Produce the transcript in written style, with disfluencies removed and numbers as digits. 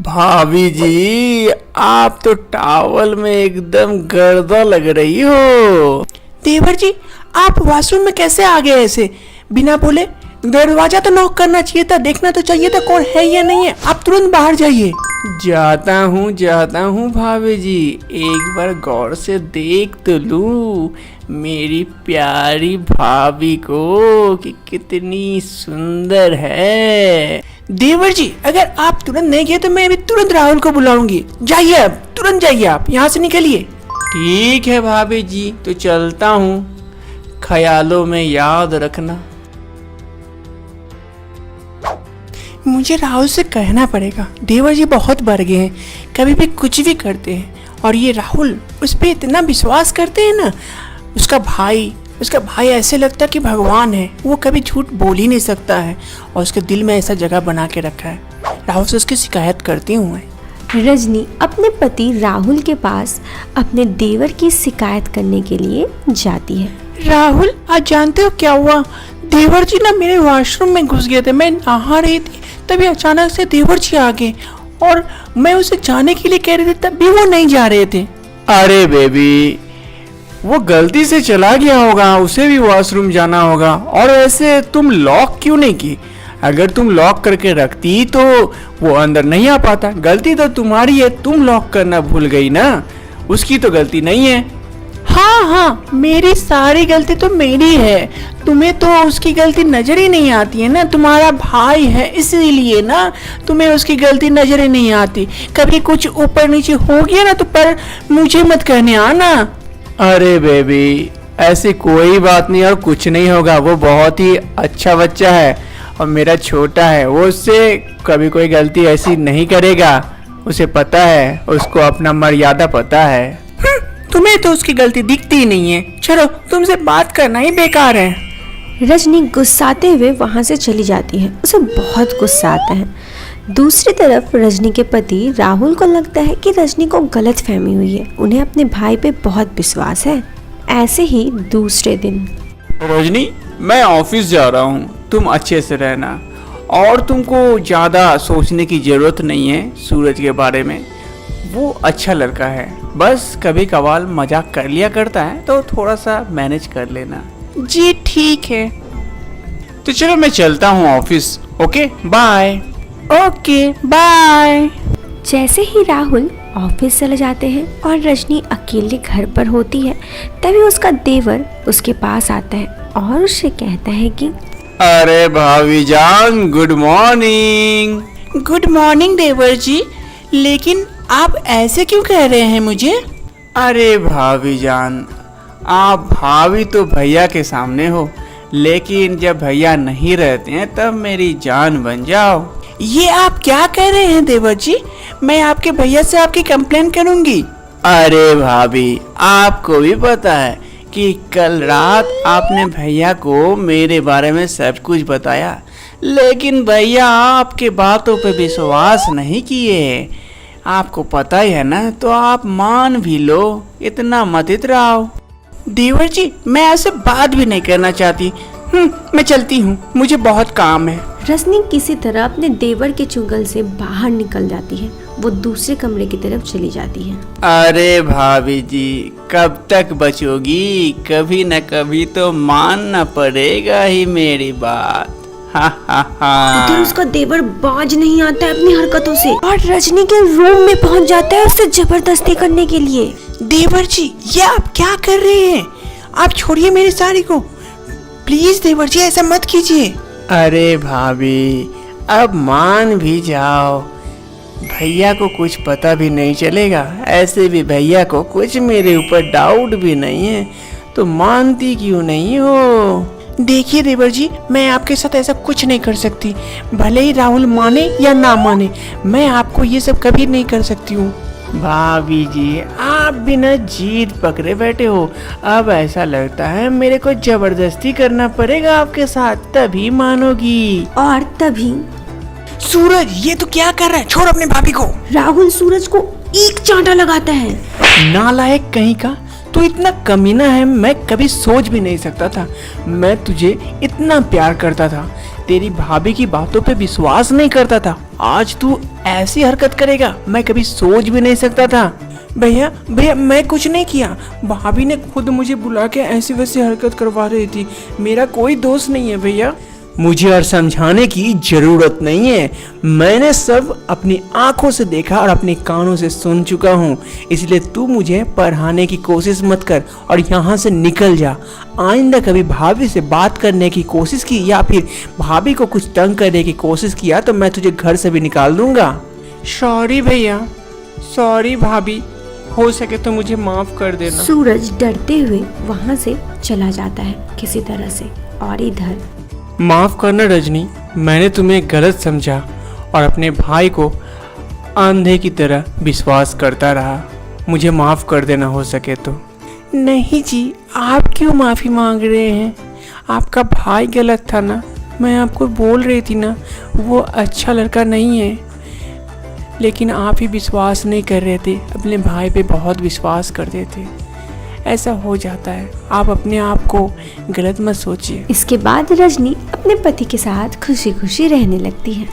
भाभी जी, आप तो टॉवल में एकदम गर्दा लग रही हो। देवर जी, आप वॉशरूम में कैसे आ गए ऐसे बिना बोले? दरवाजा तो नॉक करना चाहिए था, देखना तो चाहिए था कौन है या नहीं है। आप तुरंत बाहर जाइए। जाता हूँ भाभी जी, एक बार गौर से देख तो लूं मेरी प्यारी भाभी को कि कितनी सुंदर है। देवर जी, अगर आप तुरंत नहीं गए तो मैं अभी तुरंत राहुल को बुलाऊंगी। जाइए, अब तुरंत जाइए, आप यहाँ से निकलिए। ठीक है भाभी जी, तो चलता हूँ, ख्यालों में याद रखना। मुझे राहुल से कहना पड़ेगा, देवर जी बहुत बढ़ गए हैं, कभी भी कुछ भी करते हैं। और ये राहुल उस पर इतना विश्वास करते हैं ना। उसका भाई ऐसे लगता है कि भगवान है, वो कभी झूठ बोल ही नहीं सकता है और उसके दिल में ऐसा जगह बना के रखा है। राहुल से उसकी शिकायत करती हूँ मैं। रजनी अपने पति राहुल के पास अपने देवर की शिकायत करने के लिए जाती है। राहुल, आज जानते हो क्या हुआ? देवर जी ना मेरे वॉशरूम में घुस गए थे, मैं नहा रही थी, तभी अचानक से देवर जी आ गए और मैं उसे जाने के लिए कह रही थी, तब भी वो नहीं जा रहे थे। अरे बेबी, वो गलती से चला गया होगा, उसे भी वॉशरूम जाना होगा। और ऐसे तुम लॉक क्यों नहीं की? अगर तुम लॉक करके रखती तो वो अंदर नहीं आ पाता। गलती तो तुम्हारी है, तुम लॉक करना भूल गई ना, उसकी तो गलती नहीं है। हाँ, मेरी सारी गलती तो मेरी है, तुम्हें तो उसकी गलती नजर ही नहीं आती है ना। तुम्हारा भाई है इसीलिए ना तुम्हें उसकी गलती नजर ही नहीं आती। कभी कुछ ऊपर नीचे हो गया ना तो पर मुझे मत कहने आना। अरे बेबी, ऐसी कोई बात नहीं और कुछ नहीं होगा। वो बहुत ही अच्छा बच्चा है और मेरा छोटा है, वो उससे कभी कोई गलती ऐसी नहीं करेगा। उसे पता है, उसको अपना मर्यादा पता है। तुम्हें तो उसकी गलती दिखती ही नहीं है। चलो, तुमसे बात करना ही बेकार है। रजनी गुस्साते हुए वहां से चली जाती है, उसे बहुत गुस्सा आता है। दूसरी तरफ रजनी के पति राहुल को लगता है कि रजनी को गलत फहमी हुई है, उन्हें अपने भाई पे बहुत विश्वास है। ऐसे ही दूसरे दिन, रजनी, मैं ऑफिस जा रहा हूँ, तुम अच्छे से रहना और तुमको ज़्यादा सोचने की ज़रूरत नहीं है सूरज के बारे में। वो अच्छा लड़का है, बस कभी कभार मजाक कर लिया करता है, तो थोड़ा सा मैनेज कर लेना। जी ठीक है। तो चलो मैं चलता हूँ office. Okay bye. Okay bye. जैसे ही राहुल ऑफिस चले जाते हैं और रजनी अकेले घर पर होती है, तभी उसका देवर उसके पास आता है और उससे कहता है कि अरे भाभी जान, गुड मॉर्निंग। गुड मॉर्निंग देवर जी, लेकिन आप ऐसे क्यों कह रहे हैं मुझे? अरे भाभी जान, आप भाभी तो भैया के सामने हो, लेकिन जब भैया नहीं रहते हैं तब मेरी जान बन जाओ। ये आप क्या कह रहे हैं देवर जी? मैं आपके भैया से आपकी कंप्लेन करूंगी। अरे भाभी, आपको भी पता है कि कल रात आपने भैया को मेरे बारे में सब कुछ बताया, लेकिन भैया आपके बातों पे विश्वास नहीं किए। आपको पता ही है ना, तो आप मान भी लो, इतना मत इतराओ। देवर जी, मैं ऐसे बात भी नहीं करना चाहती। मैं चलती हूँ, मुझे बहुत काम है। रजनी किसी तरह अपने देवर के चुंगल से बाहर निकल जाती है। वो दूसरे कमरे की तरफ चली जाती है। अरे भाभी जी, कब तक बचोगी? कभी न कभी तो मानना पड़ेगा ही मेरी बात। उधर उसका देवर बाज नहीं आता है अपनी हरकतों से और रजनी के रूम में पहुंच जाता है उससे जबरदस्ती करने के लिए। देवर जी, ये आप क्या कर रहे हैं? आप छोड़िए मेरी साड़ी को, प्लीज देवर जी, ऐसा मत कीजिए। अरे भाभी, अब मान भी जाओ, भैया को कुछ पता भी नहीं चलेगा। ऐसे भी भैया को कुछ मेरे ऊपर डाउट भी नहीं है, तो मानती क्यों नहीं हो? देखिए देवर जी, मैं आपके साथ ऐसा कुछ नहीं कर सकती, भले ही राहुल माने या ना माने, मैं आपको ये सब कभी नहीं कर सकती हूँ। भाभी जी, आप बिना जीत पकड़े बैठे हो। अब ऐसा लगता है मेरे को जबरदस्ती करना पड़ेगा आपके साथ, तभी मानोगी। और तभी सूरज, ये तो क्या कर रहा है? छोड़ अपने भाभी को। राहुल सूरज को एक चांटा लगाता है। नालायक कहीं का, तू इतना कमीना है, मैं कभी सोच भी नहीं सकता था। मैं तुझे इतना प्यार करता था, तेरी भाभी की बातों पे विश्वास नहीं करता था, आज तू ऐसी हरकत करेगा मैं कभी सोच भी नहीं सकता था। भैया भैया मैं कुछ नहीं किया, भाभी ने खुद मुझे बुला के ऐसी वैसी हरकत करवा रही थी, मेरा कोई दोष नहीं है भैया। मुझे और समझाने की जरूरत नहीं है, मैंने सब अपनी आंखों से देखा और अपने कानों से सुन चुका हूँ, इसलिए तू मुझे पढ़ाने की कोशिश मत कर और यहाँ से निकल जा। आइंदा कभी भाभी से बात करने की कोशिश की या फिर भाभी को कुछ तंग करने की कोशिश किया तो मैं तुझे घर से भी निकाल दूंगा। सॉरी भैया, सॉरी भाभी, हो सके तो मुझे माफ कर देना। सूरज डरते हुए वहाँ से चला जाता है किसी तरह से। और इधर माफ करना रजनी, मैंने तुम्हें गलत समझा और अपने भाई को अंधे की तरह विश्वास करता रहा, मुझे माफ कर देना हो सके तो। नहीं जी, आप क्यों माफ़ी मांग रहे हैं, आपका भाई गलत था ना, मैं आपको बोल रही थी ना वो अच्छा लड़का नहीं है, लेकिन आप ही विश्वास नहीं कर रहे थे, अपने भाई पे बहुत विश्वास करते थे, ऐसा हो जाता है, आप अपने आप को गलत मत सोचिए। इसके बाद रजनी अपने पति के साथ खुशी खुशी रहने लगती है।